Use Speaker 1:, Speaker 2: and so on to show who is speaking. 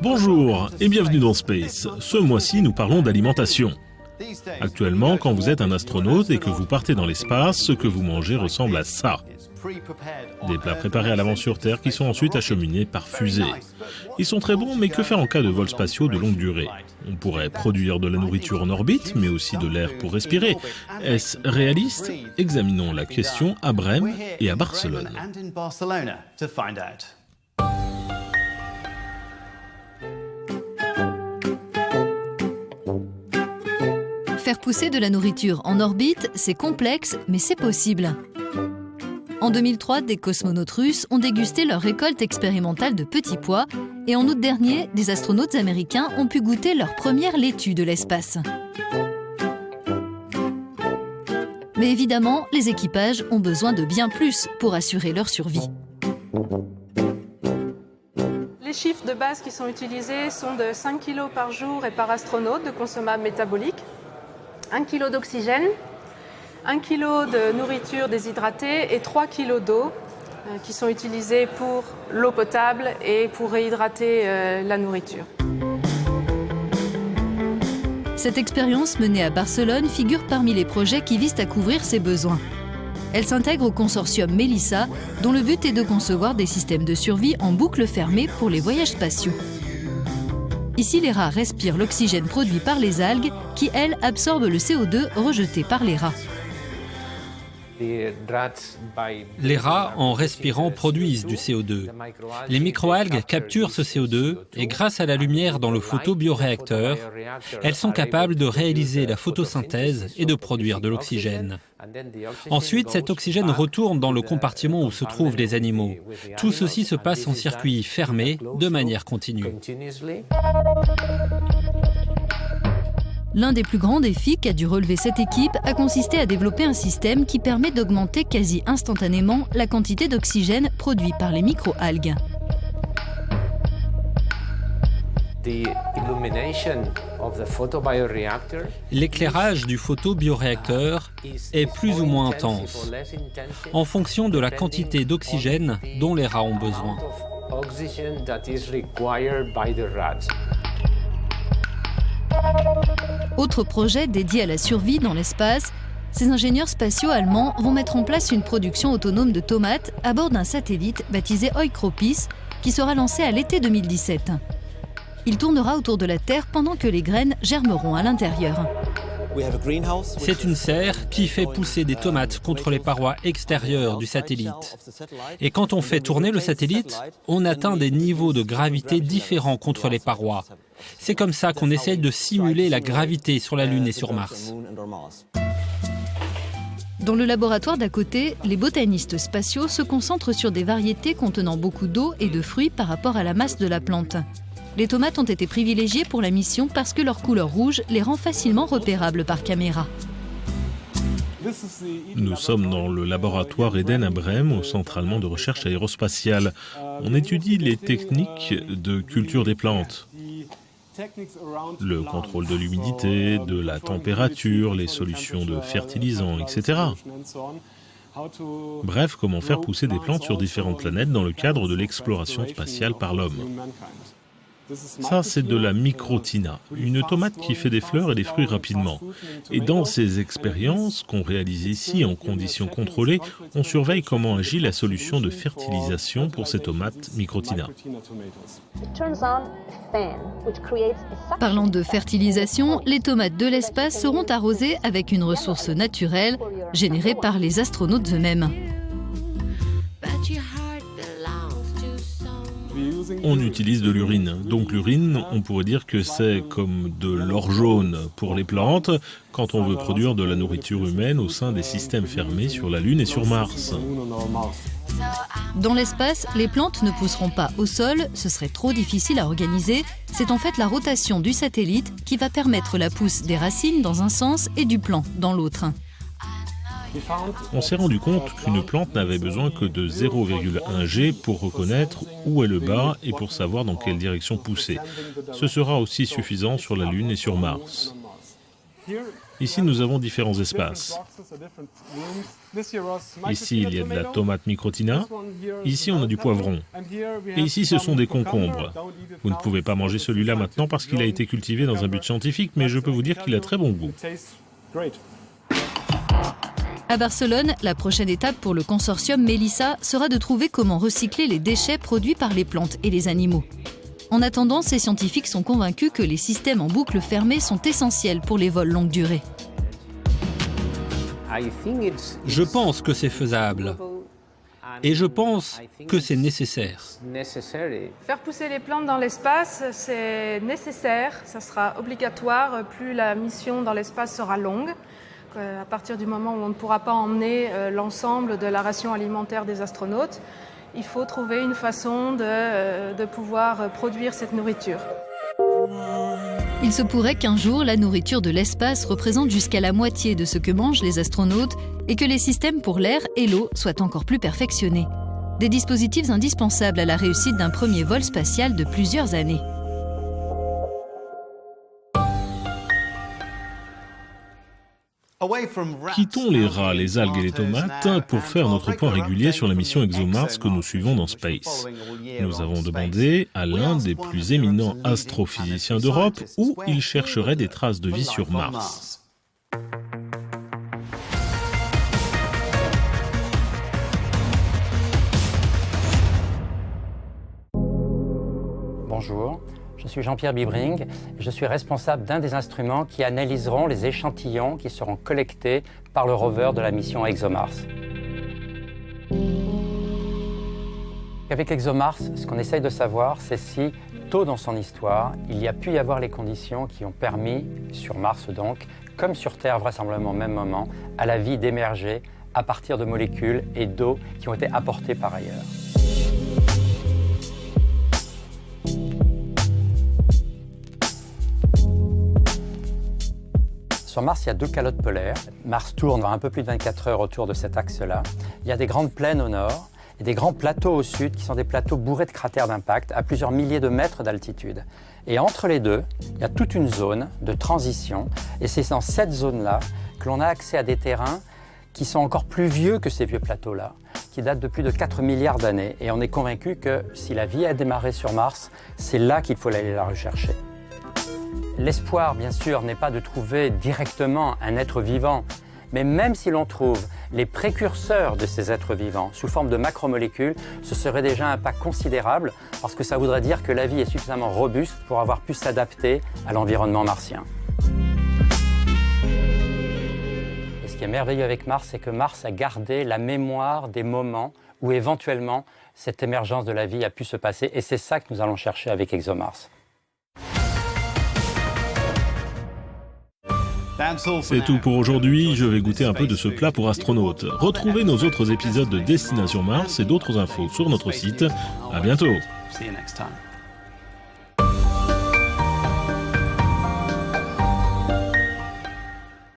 Speaker 1: Bonjour et bienvenue dans Space. Ce mois-ci, nous parlons d'alimentation. Actuellement, quand vous êtes un astronaute et que vous partez dans l'espace, ce que vous mangez ressemble à ça. Des plats préparés à l'avance sur Terre qui sont ensuite acheminés par fusée. Ils sont très bons, mais que faire en cas de vols spatiaux de longue durée? On pourrait produire de la nourriture en orbite, mais aussi de l'air pour respirer. Est-ce réaliste? Examinons la question à Brême et à Barcelone.
Speaker 2: Faire pousser de la nourriture en orbite, c'est complexe, mais c'est possible. En 2003, des cosmonautes russes ont dégusté leur récolte expérimentale de petits pois et en août dernier, des astronautes américains ont pu goûter leur première laitue de l'espace. Mais évidemment, les équipages ont besoin de bien plus pour assurer leur survie.
Speaker 3: Les chiffres de base qui sont utilisés sont de 5 kg par jour et par astronaute de consommables métaboliques, 1 kg d'oxygène, 1 kg de nourriture déshydratée et 3 kg d'eau qui sont utilisés pour l'eau potable et pour réhydrater la nourriture.
Speaker 2: Cette expérience menée à Barcelone figure parmi les projets qui visent à couvrir ces besoins. Elle s'intègre au consortium Melissa, dont le but est de concevoir des systèmes de survie en boucle fermée pour les voyages spatiaux. Ici, les rats respirent l'oxygène produit par les algues qui, elles, absorbent le CO2 rejeté par les rats.
Speaker 4: Les rats, en respirant, produisent du CO2. Les microalgues capturent ce CO2 et grâce à la lumière dans le photobioréacteur, elles sont capables de réaliser la photosynthèse et de produire de l'oxygène. Ensuite, cet oxygène retourne dans le compartiment où se trouvent les animaux. Tout ceci se passe en circuit fermé, de manière continue.
Speaker 2: L'un des plus grands défis qu'a dû relever cette équipe a consisté à développer un système qui permet d'augmenter quasi instantanément la quantité d'oxygène produit par les microalgues.
Speaker 4: L'éclairage du photobioréacteur est plus ou moins intense, en fonction de la quantité d'oxygène dont les rats ont besoin.
Speaker 2: Autre projet dédié à la survie dans l'espace, ces ingénieurs spatiaux allemands vont mettre en place une production autonome de tomates à bord d'un satellite baptisé Oikropis qui sera lancé à l'été 2017. Il tournera autour de la Terre pendant que les graines germeront à l'intérieur.
Speaker 4: C'est une serre qui fait pousser des tomates contre les parois extérieures du satellite. Et quand on fait tourner le satellite, on atteint des niveaux de gravité différents contre les parois. C'est comme ça qu'on essaye de simuler la gravité sur la Lune et sur Mars.
Speaker 2: Dans le laboratoire d'à côté, les botanistes spatiaux se concentrent sur des variétés contenant beaucoup d'eau et de fruits par rapport à la masse de la plante. Les tomates ont été privilégiées pour la mission parce que leur couleur rouge les rend facilement repérables par caméra.
Speaker 1: Nous sommes dans le laboratoire Eden à Brême, au Centre allemand de recherche aérospatiale. On étudie les techniques de culture des plantes. Le contrôle de l'humidité, de la température, les solutions de fertilisants, etc. Bref, comment faire pousser des plantes sur différentes planètes dans le cadre de l'exploration spatiale par l'homme. Ça, c'est de la microtina, une tomate qui fait des fleurs et des fruits rapidement. Et dans ces expériences qu'on réalise ici en conditions contrôlées, on surveille comment agit la solution de fertilisation pour ces tomates microtina.
Speaker 2: Parlant de fertilisation, les tomates de l'espace seront arrosées avec une ressource naturelle générée par les astronautes eux-mêmes.
Speaker 1: On utilise de l'urine. Donc l'urine, on pourrait dire que c'est comme de l'or jaune pour les plantes quand on veut produire de la nourriture humaine au sein des systèmes fermés sur la Lune et sur Mars.
Speaker 2: Dans l'espace, les plantes ne pousseront pas au sol, ce serait trop difficile à organiser. C'est en fait la rotation du satellite qui va permettre la pousse des racines dans un sens et du plant dans l'autre.
Speaker 1: On s'est rendu compte qu'une plante n'avait besoin que de 0,1 G pour reconnaître où est le bas et pour savoir dans quelle direction pousser. Ce sera aussi suffisant sur la Lune et sur Mars. Ici, nous avons différents espaces. Ici, il y a de la tomate microtina. Ici, on a du poivron. Et ici, ce sont des concombres. Vous ne pouvez pas manger celui-là maintenant parce qu'il a été cultivé dans un but scientifique, mais je peux vous dire qu'il a très bon goût.
Speaker 2: À Barcelone, la prochaine étape pour le consortium Melissa sera de trouver comment recycler les déchets produits par les plantes et les animaux. En attendant, ces scientifiques sont convaincus que les systèmes en boucle fermée sont essentiels pour les vols longue durée.
Speaker 4: Je pense que c'est faisable. Et je pense que c'est nécessaire.
Speaker 3: Faire pousser les plantes dans l'espace, c'est nécessaire, ça sera obligatoire, plus la mission dans l'espace sera longue. À partir du moment où on ne pourra pas emmener l'ensemble de la ration alimentaire des astronautes, il faut trouver une façon de pouvoir produire cette nourriture.
Speaker 2: Il se pourrait qu'un jour, la nourriture de l'espace représente jusqu'à la moitié de ce que mangent les astronautes et que les systèmes pour l'air et l'eau soient encore plus perfectionnés. Des dispositifs indispensables à la réussite d'un premier vol spatial de plusieurs années.
Speaker 1: Quittons les rats, les algues et les tomates pour faire notre point régulier sur la mission ExoMars que nous suivons dans Space. Nous avons demandé à l'un des plus éminents astrophysiciens d'Europe où il chercherait des traces de vie sur Mars.
Speaker 5: Bonjour, je suis Jean-Pierre Bibring et je suis responsable d'un des instruments qui analyseront les échantillons qui seront collectés par le rover de la mission ExoMars. Avec ExoMars, ce qu'on essaye de savoir, c'est si, tôt dans son histoire, il y a pu y avoir les conditions qui ont permis, sur Mars donc, comme sur Terre vraisemblablement au même moment, à la vie d'émerger à partir de molécules et d'eau qui ont été apportées par ailleurs. Sur Mars, il y a deux calottes polaires. Mars tourne un peu plus de 24 heures autour de cet axe-là. Il y a des grandes plaines au nord et des grands plateaux au sud qui sont des plateaux bourrés de cratères d'impact à plusieurs milliers de mètres d'altitude. Et entre les deux, il y a toute une zone de transition. Et c'est dans cette zone-là que l'on a accès à des terrains qui sont encore plus vieux que ces vieux plateaux-là, qui datent de plus de 4 milliards d'années. Et on est convaincu que si la vie a démarré sur Mars, c'est là qu'il faut aller la rechercher. L'espoir, bien sûr, n'est pas de trouver directement un être vivant, mais même si l'on trouve les précurseurs de ces êtres vivants sous forme de macromolécules, ce serait déjà un pas considérable parce que ça voudrait dire que la vie est suffisamment robuste pour avoir pu s'adapter à l'environnement martien. Et ce qui est merveilleux avec Mars, c'est que Mars a gardé la mémoire des moments où éventuellement cette émergence de la vie a pu se passer et c'est ça que nous allons chercher avec ExoMars.
Speaker 1: C'est tout pour aujourd'hui, je vais goûter un peu de ce plat pour astronautes. Retrouvez nos autres épisodes de Destination Mars et d'autres infos sur notre site. À bientôt.
Speaker 6: See you next time.